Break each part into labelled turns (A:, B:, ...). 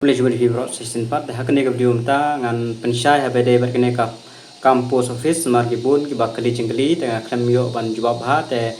A: Boleh juga di season 4 dah kene ke video mta ngan pensyai habede berkene ka kampus office margibun ki bakali jingli tengah klem yo ban jawab ha te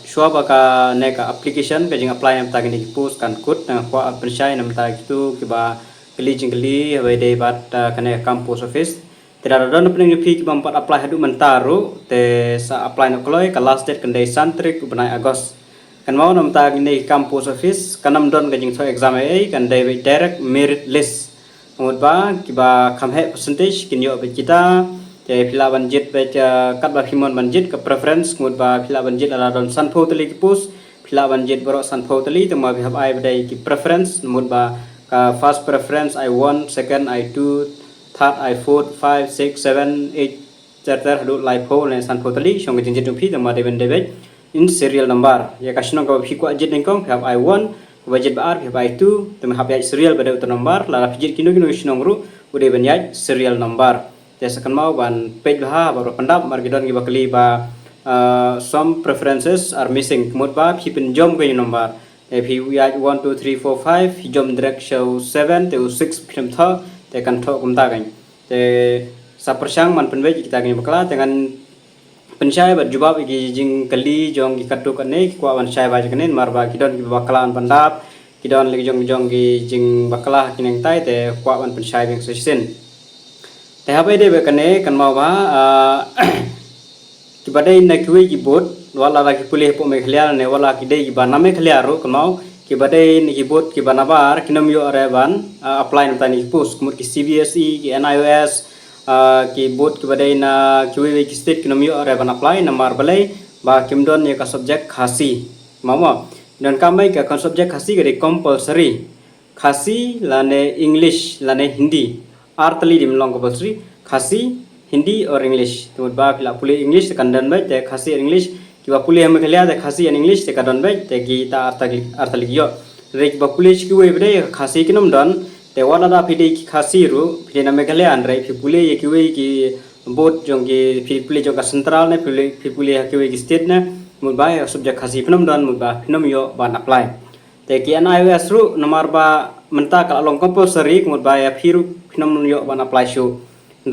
A: shua baka ne ka application ka jing apply am ta kene ki post kan kut tengah kwa pensyai nam ta gitu ki ba kali jingli habede bat kene kampus office tidak ada pening pi ki bampat apply hadu mentaru te sa apply no kloi ka last date kende santrik benai agos kan mau nam tag ni kampus office kanam don ka jing so exam ai kan direct merit list mut ba ki ba kham he percentage kin yo be kita te phila banjit be kat ba phimon banjit ka preference mut ba phila banjit ala don san pho tali ki pus phila banjit boro san pho tali te ma bi hab ai be ki preference mut ba ka first preference I 1 second I 2 third I 4 5 6 7 8 charter hadu live pho ne san pho tali song ka jing jit phi te ma de ben de in serial number ya kasino ka phi ko ajit ningkong phap I1 budget bar phap I2 tem hap ya serial pada utar number la pijit kino sinong ru ude ben ya serial number ya sakan mau ban page ha baru pendap margidon gi bakli ba some preferences are missing kemud ba phi pen jom ke number if he ya 1 2 3 4 5 jom direct show 7 to 6 phim tha te kan tho kum ta kan te sa persang man penwe kita ngi bakla dengan pensyai berjubab igi jing kali jong gi katuk ane kwa wan syai ba jengnen marba kidon gi bakalan pandap kidon lagi jong gi jing bakala kineng tai te kwa wan pensyai beng sesin te habai de bekane kan mau ba ki badai na kuwi gi bot wala lagi pulih po me khliar ne wala ki de gi ba name khliar ro kan mau ki badai ni gi bot ki banabar kinom yo reban apply na tani pus kumur ki CBSE ki NIOS ki board ki badai na kiwi ki state kinom yo are ban apply namar balai ba kimdon ye ka subject khasi mama dan kamai ka kon subject khasi gari compulsory khasi lane english lane hindi artli dim long compulsory khasi hindi or english to ba pila puli english kan dan bai te khasi english ki ba puli ham khalia te khasi and english te ka don bai te ki ta artli yo rek ba puli ki we bai khasi kinom don te wala da pide ki khasi ru pide na megale an rai phi pule ye ki we ki bot jong ki phi pule jong ka central ne phi pule ki we ki state na mul ba subject khasi phenom don mul ba phenom yo ban apply te ki NIOS ru nomor ba menta ka long compulsory mul ba ya phiru phenom yo ban apply shu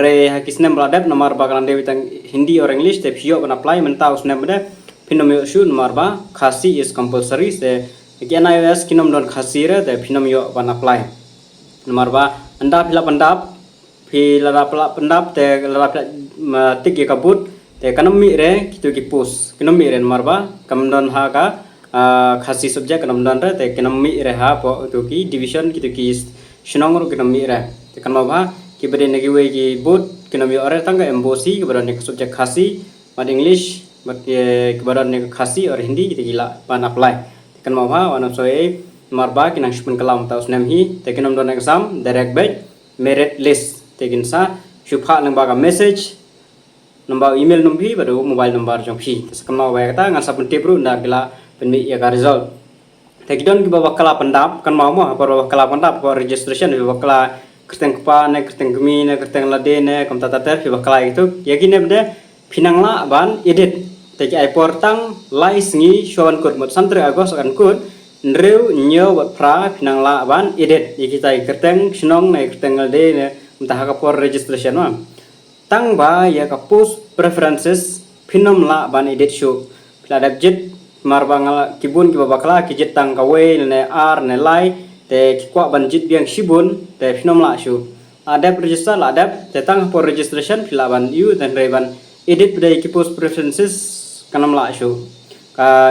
A: re hakisne bladap nomor ba kan de bitang hindi or english te phio ban apply menta usne bade phenom yo shu nomor ba khasi is compulsory te ki NIOS kinom don khasi re te phenom yo ban apply nomor ba anda pila pendap pila pendap te lara pila tik ye kabut te kanami re kitu ki pus kanami re nomor ba kamdon ha ka khasi subject kamdon re te kanami re ha po tu ki division kitu ki shinong ru kanami re te kanma ba ki bade ne ki we ki but kanami ore tangga embosi ki bade ne subject khasi mad english mad ki bade ne khasi or hindi kitu gila pan apply kanma ba wana soe marba kinang shpun kalam ta usnem hi tekinom don exam direct batch merit list tekin sa shupha nang baga message number email numbi baru mobile number jong phi sakam wa kata ngan sapun tip ru nda gila penmi ya ka result tekidon ki bawa kala pendap kan mau mo apa kala pendap ko registration bawa kala kerteng kpa ne kerteng gemi ne kerteng lade ne kam tata ter bawa kala itu yakine bde pinang la ban edit teki ai portang lai singi shwan kod mot santre agos kan kod nreu nyo wat pra pinang la ban edit kita kerteng shnong ne kerteng de ne entah ka por registration ma tang ba ya ka post preferences pinom la ban edit show pila dabjit marbangal kibun ki babakla ki jit tang ka we ne ar ne lai te ki kwa ban jit biang shibun te pinom la show adap register la adap te tang por registration pila ban you dan ban edit pada ki post preferences kanam la show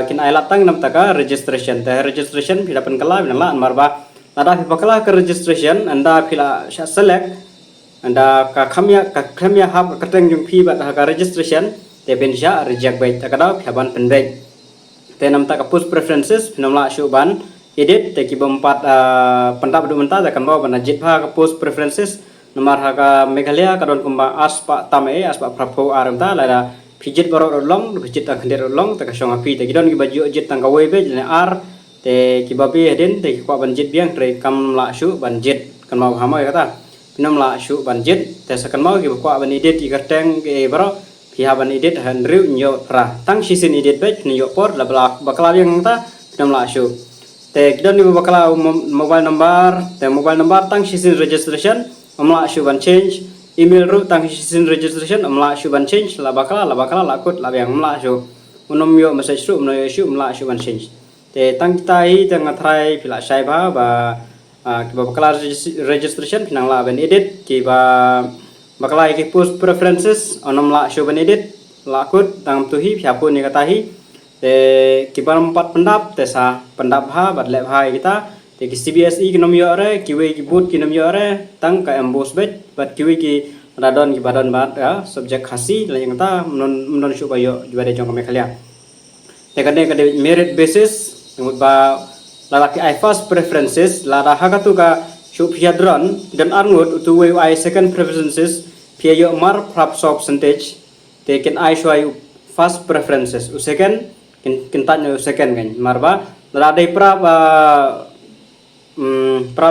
A: kin ai latang nam taka registration te registration pila pen kala bin la marba ada phi bakala ke registration anda pila select anda ka khamya hab kateng jung phi ba ka registration te ben sha reject bai takada phaban pen bai te nam taka post preferences pinam la shu ban edit te ki bompat pendap du menta ta kan bawa ban jit pha ka post preferences nomor ha ka meghalaya kadon kumba aspa tame aspa prapo aramta la pijit baru long pijit tak hendak long tak kasong api tak kidon ki baju jit tang kawai be jene ar te ki babi den te ki kwa banjit biang tre kam la shu banjit kan mau hama kata pinam la shu banjit te sakan mau ki kwa ban edit ki kerteng ke baro ki ha ban edit han riu nyo pra tang sisin edit be ni yo por la bakla yang ta pinam la shu te kidon ni bakala mobile number tang sisin registration amla shuban change email ru tang sisin registration amla shuban change la bakala lakut la yang amla shu unom yo message ru umno yo shu amla shuban change te tang kita hi tang athrai pila sai ba kiba bakala registration pinang la ben edit kiba bakala ki post preferences onom la shuban edit lakut tang tuhi pyapu ni katahi te kibar 4 pendap te sa pendap ha badle hai kita te ki CBSE ki nomyo are kiwe ki boot ki nomyo are tang ka embos bet bat kiwe ki radon ki badan bat ya subjek khasi la yang ta non shu bayo jwade jong me khalia te kade merit basis ba lalaki I first preferences la ra hagatu ka shu phiadron dan arngut tu we I second preferences phia yo mar prap so percentage te ken I show first preferences u second kintanyo second kan marba ladai prab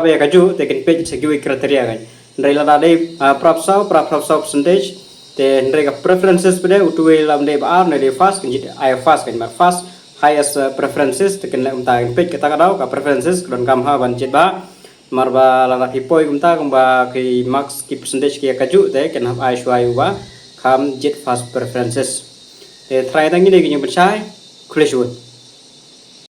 A: ya kaju tekin page segiwi kriteria kan ndai ladai prab sau percentage te ndai ka preferences pede utui lam de bar ne fast kan jit I fast kan mar fast highest preferences tekin la umta page kita kadau ka preferences don kam ha ban jit ba marba lala hipoi umta kumba ki max ki percentage ki kaju te kan I shwai ba kam jit fast preferences te try tangi de ki nyum chai Kulishuut.